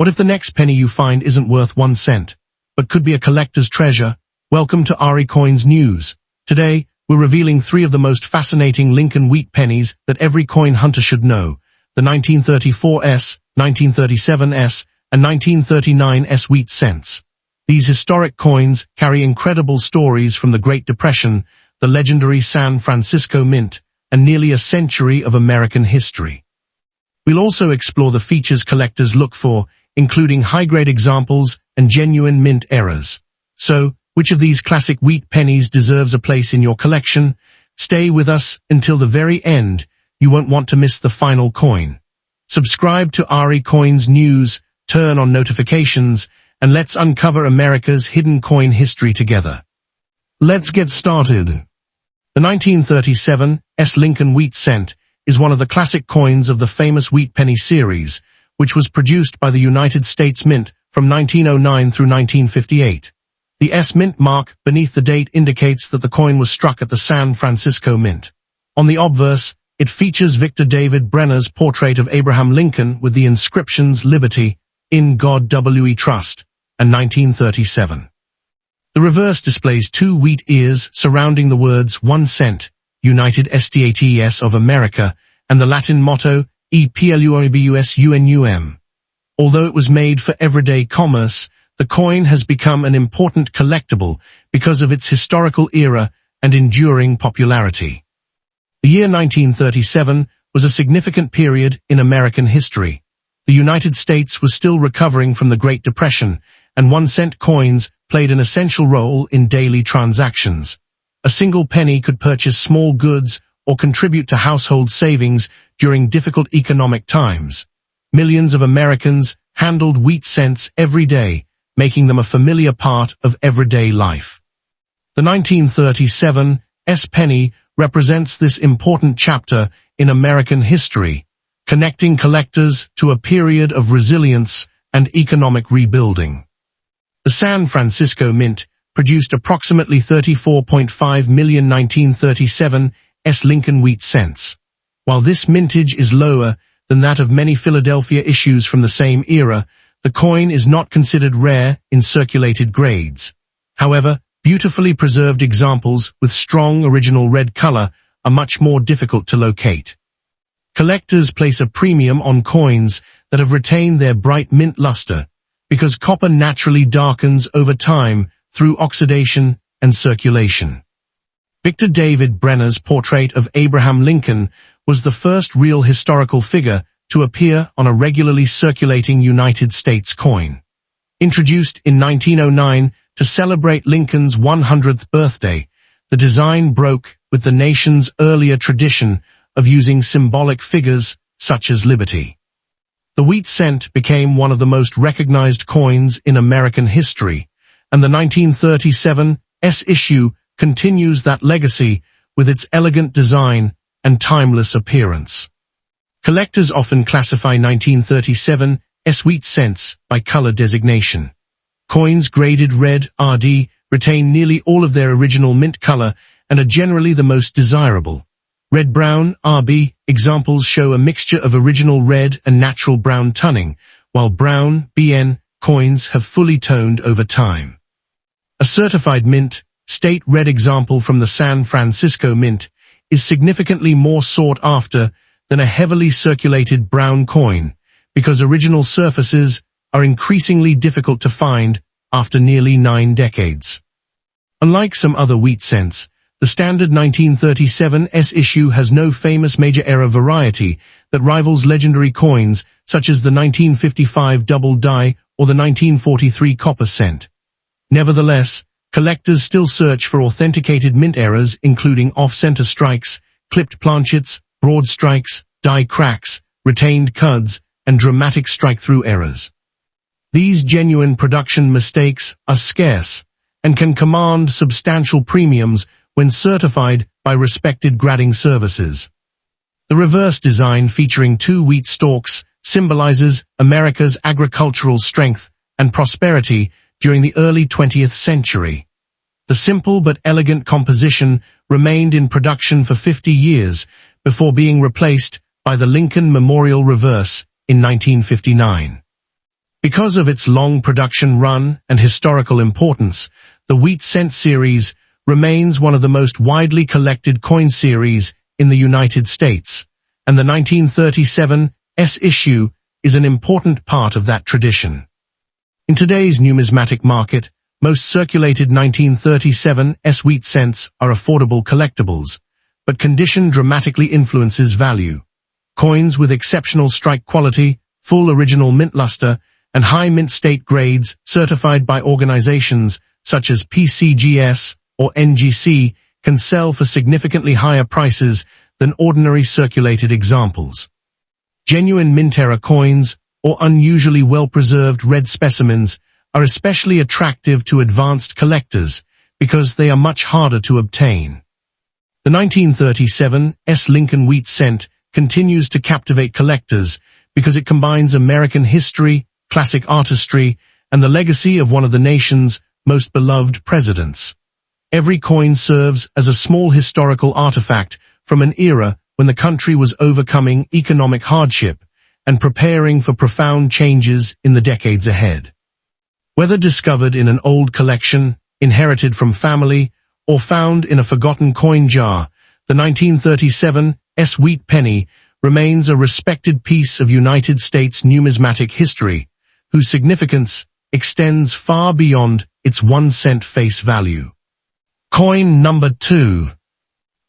What if the next penny you find isn't worth 1 cent, but could be a collector's treasure? Welcome to RE Coins News. Today, we're revealing 3 of the most fascinating Lincoln wheat pennies that every coin hunter should know: the 1934s, 1937s, and 1939s wheat cents. These historic coins carry incredible stories from the Great Depression, the legendary San Francisco Mint, and nearly a century of American history. We'll also explore the features collectors look for, including high-grade examples and genuine mint errors. So, which of these classic wheat pennies deserves a place in your collection? Stay with us until the very end. You won't want to miss the final coin. Subscribe to RE Coins News, turn on notifications, and let's uncover America's hidden coin history together. Let's get started. The 1937 Lincoln wheat cent is one of the classic coins of the famous wheat penny series, which was produced by the United States Mint from 1909 through 1958. The S Mint mark beneath the date indicates that the coin was struck at the San Francisco Mint. On the obverse, it features Victor David Brenner's portrait of Abraham Lincoln with the inscriptions "Liberty, in God We Trust," and 1937. The reverse displays 2 wheat ears surrounding the words 1 cent, United States of America, and the Latin motto, E Plus Unum. Although it was made for everyday commerce, the coin has become an important collectible because of its historical era and enduring popularity. The year 1937 was a significant period in American history. The United States was still recovering from the Great Depression, and 1-cent coins played an essential role in daily transactions. A single penny could purchase small goods or contribute to household savings during difficult economic times. Millions of Americans handled wheat cents every day, making them a familiar part of everyday life. The 1937 penny represents this important chapter in American history, connecting collectors to a period of resilience and economic rebuilding. The San Francisco Mint produced approximately 34.5 million 1937 Lincoln wheat cents. While this mintage is lower than that of many Philadelphia issues from the same era, the coin is not considered rare in circulated grades. However, beautifully preserved examples with strong original red color are much more difficult to locate. Collectors place a premium on coins that have retained their bright mint luster, because copper naturally darkens over time through oxidation and circulation. Victor David Brenner's portrait of Abraham Lincoln was the first real historical figure to appear on a regularly circulating United States coin. Introduced in 1909 to celebrate Lincoln's 100th birthday, the design broke with the nation's earlier tradition of using symbolic figures such as liberty. The wheat cent became one of the most recognized coins in American history, and the 1937 issue continues that legacy with its elegant design and timeless appearance. Collectors often classify 1937 wheat cents by color designation. Coins graded red RD retain nearly all of their original mint color and are generally the most desirable. Red-brown RB examples show a mixture of original red and natural brown toning, while brown BN coins have fully toned over time. A certified mint, state red example from the San Francisco Mint is significantly more sought after than a heavily circulated brown coin, because original surfaces are increasingly difficult to find after nearly 9 decades. Unlike some other wheat cents, the standard 1937 issue has no famous major error variety that rivals legendary coins such as the 1955 double die or the 1943 copper cent. Nevertheless, collectors still search for authenticated mint errors including off-center strikes, clipped planchets, broad strikes, die cracks, retained cuds, and dramatic strike-through errors. These genuine production mistakes are scarce and can command substantial premiums when certified by respected grading services. The reverse design featuring 2 wheat stalks symbolizes America's agricultural strength and prosperity during the early 20th century. The simple but elegant composition remained in production for 50 years before being replaced by the Lincoln Memorial Reverse in 1959. Because of its long production run and historical importance, the wheat cent series remains one of the most widely collected coin series in the United States, and the 1937 S issue is an important part of that tradition. In today's numismatic market, most circulated 1937 S wheat cents are affordable collectibles, but condition dramatically influences value. Coins with exceptional strike quality, full original mint luster, and high mint state grades certified by organizations such as PCGS or NGC can sell for significantly higher prices than ordinary circulated examples. Genuine mint-era coins or unusually well-preserved red specimens are especially attractive to advanced collectors because they are much harder to obtain. The 1937 S Lincoln wheat cent continues to captivate collectors because it combines American history, classic artistry, and the legacy of one of the nation's most beloved presidents. Every coin serves as a small historical artifact from an era when the country was overcoming economic hardship and preparing for profound changes in the decades ahead. Whether discovered in an old collection, inherited from family, or found in a forgotten coin jar, the 1937 S wheat penny remains a respected piece of United States numismatic history, whose significance extends far beyond its 1 cent face value. Coin number 2.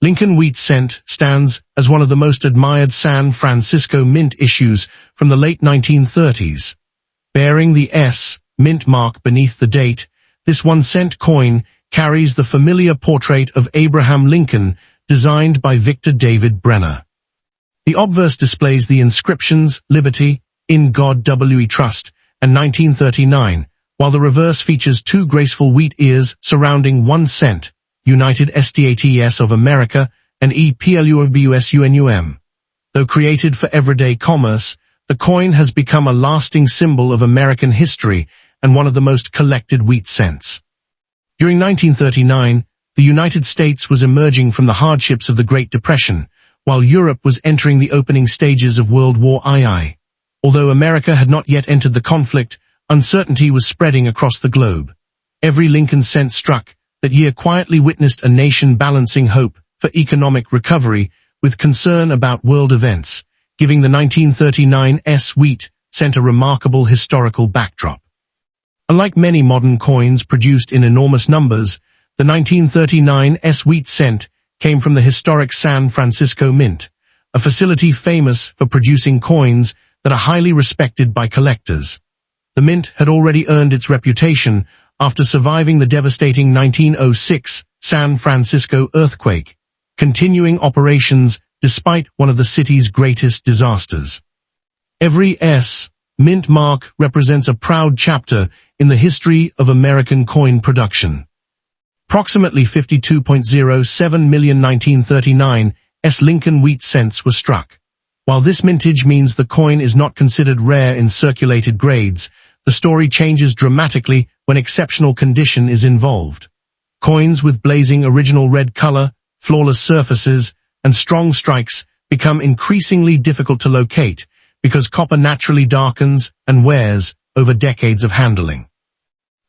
Lincoln wheat cent stands as one of the most admired San Francisco mint issues from the late 1930s. Bearing the S mint mark beneath the date, this 1 cent coin carries the familiar portrait of Abraham Lincoln designed by Victor David Brenner. The obverse displays the inscriptions "Liberty," "In God We Trust," and 1939, while the reverse features 2 graceful wheat ears surrounding 1 cent, United States of America, and EPLUOBUSUNUM. Though created for everyday commerce, the coin has become a lasting symbol of American history and one of the most collected wheat cents. During 1939, the United States was emerging from the hardships of the Great Depression, while Europe was entering the opening stages of World War II. Although America had not yet entered the conflict, uncertainty was spreading across the globe. Every Lincoln cent struck that year quietly witnessed a nation balancing hope for economic recovery with concern about world events, giving the 1939 S wheat cent a remarkable historical backdrop. Unlike many modern coins produced in enormous numbers, the 1939 S wheat cent came from the historic San Francisco Mint, a facility famous for producing coins that are highly respected by collectors. The mint had already earned its reputation after surviving the devastating 1906 San Francisco earthquake, continuing operations despite one of the city's greatest disasters. Every S mint mark represents a proud chapter in the history of American coin production. Approximately 52.07 million 1939 S Lincoln wheat cents were struck. While this mintage means the coin is not considered rare in circulated grades, the story changes dramatically when exceptional condition is involved. Coins with blazing original red color, flawless surfaces, and strong strikes become increasingly difficult to locate because copper naturally darkens and wears over decades of handling.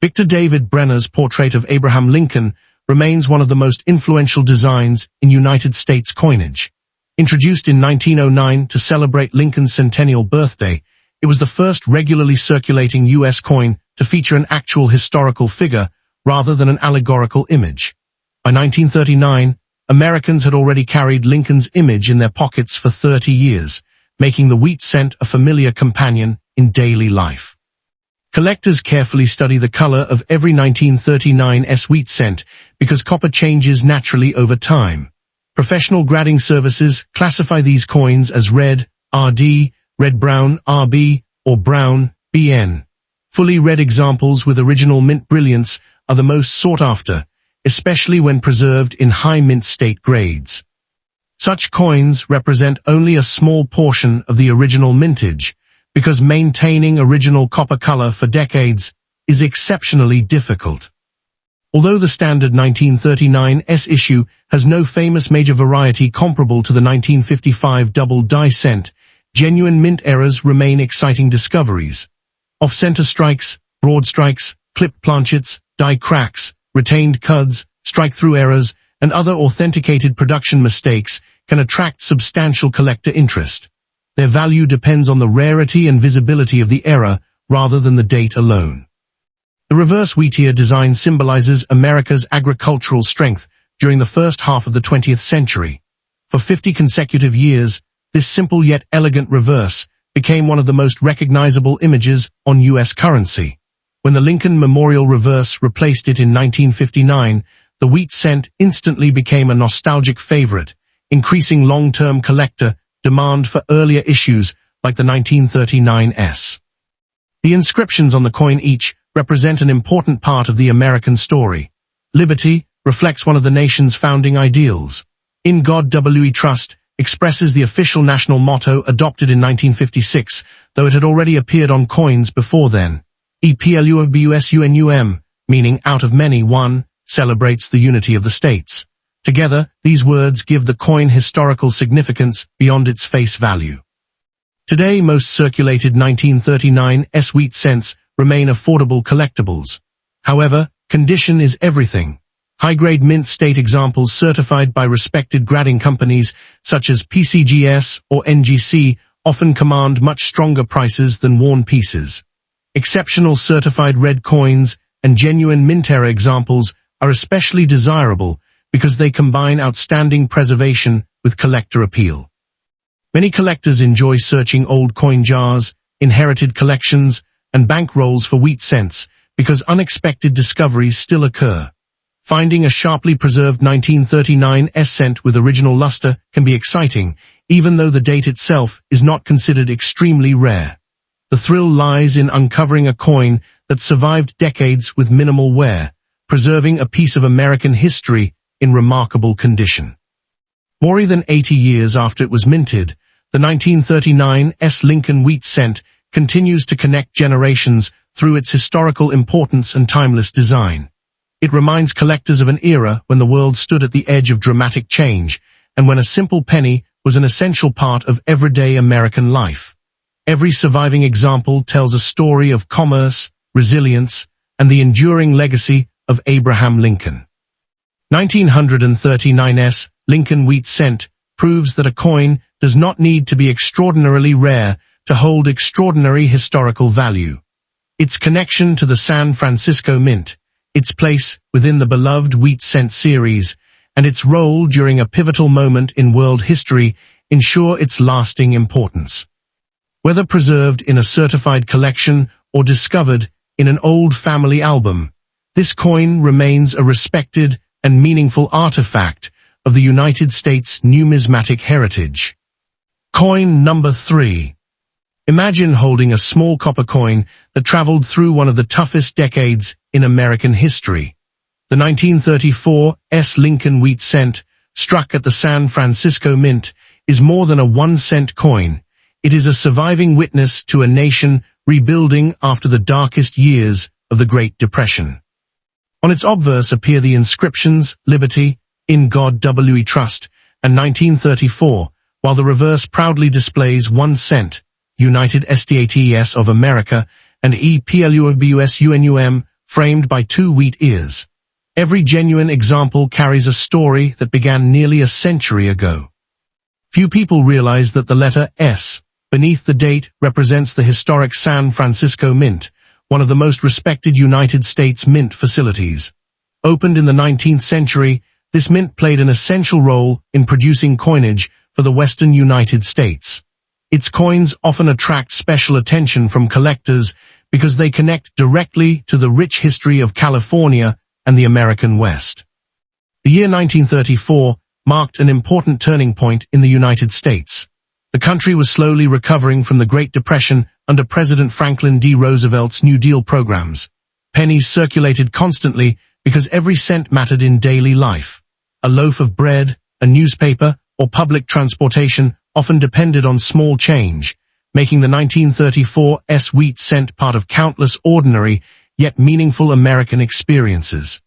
Victor David Brenner's portrait of Abraham Lincoln remains one of the most influential designs in United States coinage. Introduced in 1909 to celebrate Lincoln's centennial birthday, it was the first regularly circulating U.S. coin to feature an actual historical figure rather than an allegorical image. By 1939, Americans had already carried Lincoln's image in their pockets for 30 years, making the wheat cent a familiar companion in daily life. Collectors carefully study the color of every 1939 S wheat cent because copper changes naturally over time. Professional grading services classify these coins as red, RD, red-brown, RB, or brown, BN. Fully red examples with original mint brilliance are the most sought after, especially when preserved in high mint state grades. Such coins represent only a small portion of the original mintage, because maintaining original copper color for decades is exceptionally difficult. Although the standard 1939 S issue has no famous major variety comparable to the 1955 double die cent, genuine mint errors remain exciting discoveries. Off-center strikes, broad strikes, clipped planchets, die cracks, retained cuds, strike-through errors, and other authenticated production mistakes can attract substantial collector interest. Their value depends on the rarity and visibility of the error rather than the date alone. The reverse wheatear design symbolizes America's agricultural strength during the first half of the 20th century. For 50 consecutive years, this simple yet elegant reverse became one of the most recognizable images on U.S. currency. When the Lincoln Memorial reverse replaced it in 1959, the wheat cent instantly became a nostalgic favorite, increasing long-term collector demand for earlier issues like the 1939 S. The inscriptions on the coin each represent an important part of the American story. Liberty reflects one of the nation's founding ideals. In God We Trust expresses the official national motto adopted in 1956, though it had already appeared on coins before then. EPLUOBUSUNUM, meaning out of many, one, celebrates the unity of the states. Together, these words give the coin historical significance beyond its face value. Today, most circulated 1939 S wheat cents remain affordable collectibles. However, condition is everything. High-grade mint state examples certified by respected grading companies such as PCGS or NGC often command much stronger prices than worn pieces. Exceptional certified red coins and genuine mint-era examples are especially desirable because they combine outstanding preservation with collector appeal. Many collectors enjoy searching old coin jars, inherited collections, and bank rolls for wheat cents because unexpected discoveries still occur. Finding a sharply preserved 1939 S cent with original luster can be exciting, even though the date itself is not considered extremely rare. The thrill lies in uncovering a coin that survived decades with minimal wear, preserving a piece of American history in remarkable condition. More than 80 years after it was minted, the 1939 S Lincoln wheat cent continues to connect generations through its historical importance and timeless design. It reminds collectors of an era when the world stood at the edge of dramatic change, and when a simple penny was an essential part of everyday American life. Every surviving example tells a story of commerce, resilience, and the enduring legacy of Abraham Lincoln. 1939 S Lincoln wheat cent proves that a coin does not need to be extraordinarily rare to hold extraordinary historical value. Its connection to the San Francisco Mint, its place within the beloved wheat cent series, and its role during a pivotal moment in world history ensure its lasting importance. Whether preserved in a certified collection or discovered in an old family album, this coin remains a respected and meaningful artifact of the United States numismatic heritage. Coin number 3. Imagine holding a small copper coin that traveled through one of the toughest decades in American history. The 1934 S Lincoln wheat cent, struck at the San Francisco Mint, is more than a 1-cent coin. It is a surviving witness to a nation rebuilding after the darkest years of the Great Depression. On its obverse appear the inscriptions Liberty, In God We Trust, and 1934, while the reverse proudly displays 1 cent, United States of America, and EPLUOBUSUNUM, framed by 2 wheat ears. Every genuine example carries a story that began nearly a century ago. Few people realize that the letter S beneath the date represents the historic San Francisco Mint, one of the most respected United States mint facilities. Opened in the 19th century, this mint played an essential role in producing coinage for the western United States. Its coins often attract special attention from collectors because they connect directly to the rich history of California and the American West. The year 1934 marked an important turning point in the United States. The country was slowly recovering from the Great Depression under President Franklin D. Roosevelt's New Deal programs. Pennies circulated constantly because every cent mattered in daily life. A loaf of bread, a newspaper, or public transportation often depended on small change, making the 1934 S wheat cent part of countless ordinary yet meaningful American experiences.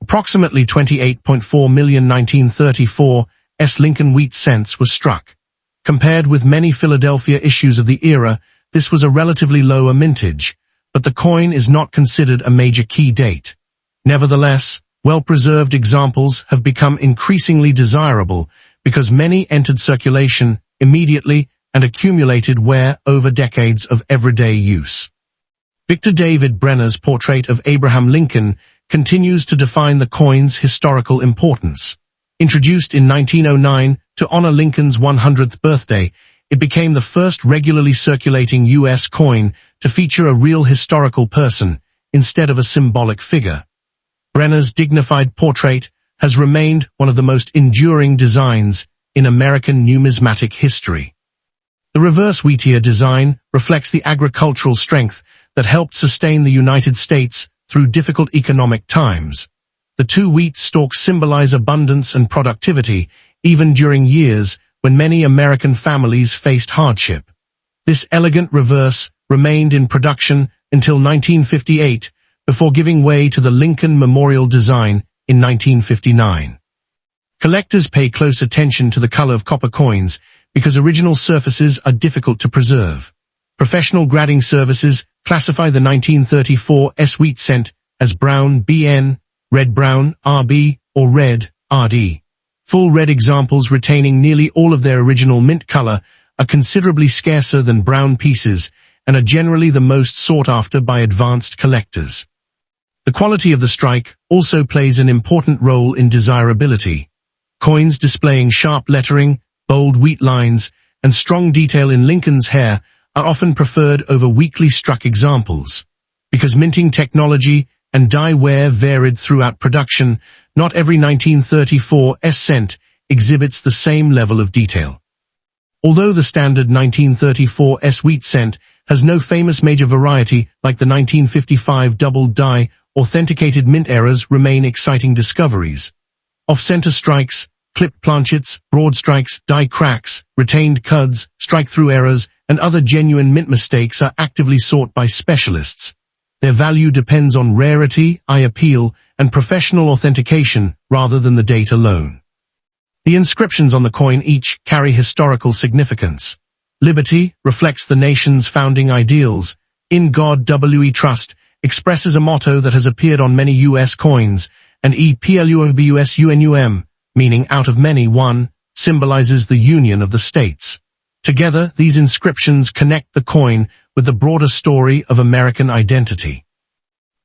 Approximately 28.4 million 1934 S Lincoln wheat cents were struck. Compared with many Philadelphia issues of the era, this was a relatively lower mintage, but the coin is not considered a major key date. Nevertheless, well-preserved examples have become increasingly desirable because many entered circulation immediately and accumulated wear over decades of everyday use. Victor David Brenner's portrait of Abraham Lincoln continues to define the coin's historical importance. Introduced in 1909 to honor Lincoln's 100th birthday, it became the first regularly circulating U.S. coin to feature a real historical person instead of a symbolic figure. Brenner's dignified portrait has remained one of the most enduring designs in American numismatic history. The reverse wheatear design reflects the agricultural strength that helped sustain the United States through difficult economic times. The two wheat stalks symbolize abundance and productivity, even during years when many American families faced hardship. This elegant reverse remained in production until 1958, before giving way to the Lincoln Memorial design in 1959. Collectors pay close attention to the color of copper coins because original surfaces are difficult to preserve. Professional grading services classify the 1934 wheat cent as brown BN, red brown RB, or red RD. Full red examples retaining nearly all of their original mint color are considerably scarcer than brown pieces and are generally the most sought after by advanced collectors. The quality of the strike also plays an important role in desirability. Coins displaying sharp lettering, bold wheat lines, and strong detail in Lincoln's hair are often preferred over weakly struck examples. Because minting technology and die wear varied throughout production, not every 1934 cent exhibits the same level of detail. Although the standard 1934 wheat cent has no famous major variety like the 1955 double die, authenticated mint errors remain exciting discoveries. Off-center strikes, clipped planchets, broad strikes, die cracks, retained cuds, strike-through errors, and other genuine mint mistakes are actively sought by specialists. Their value depends on rarity, eye appeal, and professional authentication rather than the date alone. The inscriptions on the coin each carry historical significance. Liberty reflects the nation's founding ideals. In God We Trust expresses a motto that has appeared on many U.S. coins, and EPLUOBUSUNUM, meaning out of many one, symbolizes the union of the states. Together, these inscriptions connect the coin with the broader story of American identity.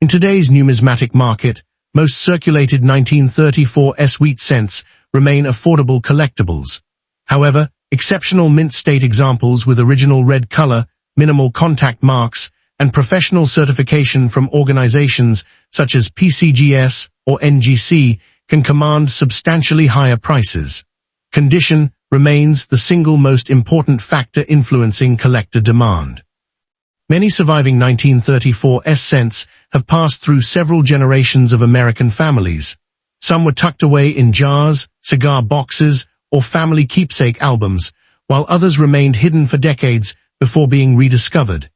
In today's numismatic market, most circulated 1934 wheat cents remain affordable collectibles. However, exceptional mint state examples with original red color, minimal contact marks, and professional certification from organizations such as PCGS or NGC can command substantially higher prices. Condition remains the single most important factor influencing collector demand. Many surviving 1934 cents have passed through several generations of American families. Some were tucked away in jars, cigar boxes, or family keepsake albums, while others remained hidden for decades before being rediscovered.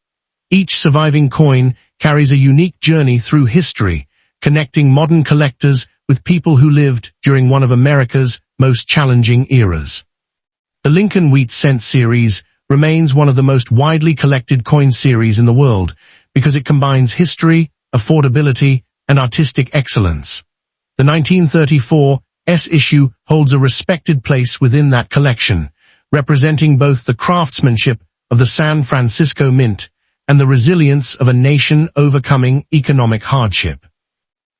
Each surviving coin carries a unique journey through history, connecting modern collectors with people who lived during one of America's most challenging eras. The Lincoln Wheat Cent series remains one of the most widely collected coin series in the world because it combines history, affordability, and artistic excellence. The 1934 issue holds a respected place within that collection, representing both the craftsmanship of the San Francisco Mint and the resilience of a nation overcoming economic hardship.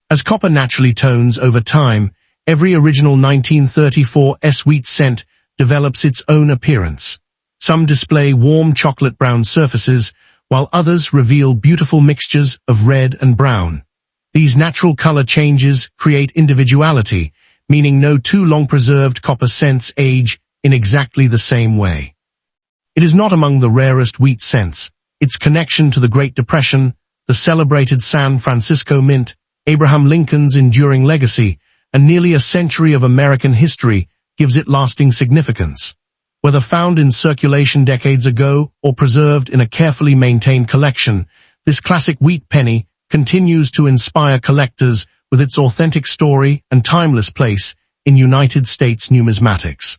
As copper naturally tones over time, every original 1934 wheat cent develops its own appearance. Some display warm chocolate brown surfaces, while others reveal beautiful mixtures of red and brown. These natural color changes create individuality, meaning no two long-preserved copper cents age in exactly the same way. It is not among the rarest wheat cents. Its connection to the Great Depression, the celebrated San Francisco Mint, Abraham Lincoln's enduring legacy, and nearly a century of American history gives it lasting significance. Whether found in circulation decades ago or preserved in a carefully maintained collection, this classic wheat penny continues to inspire collectors with its authentic story and timeless place in United States numismatics.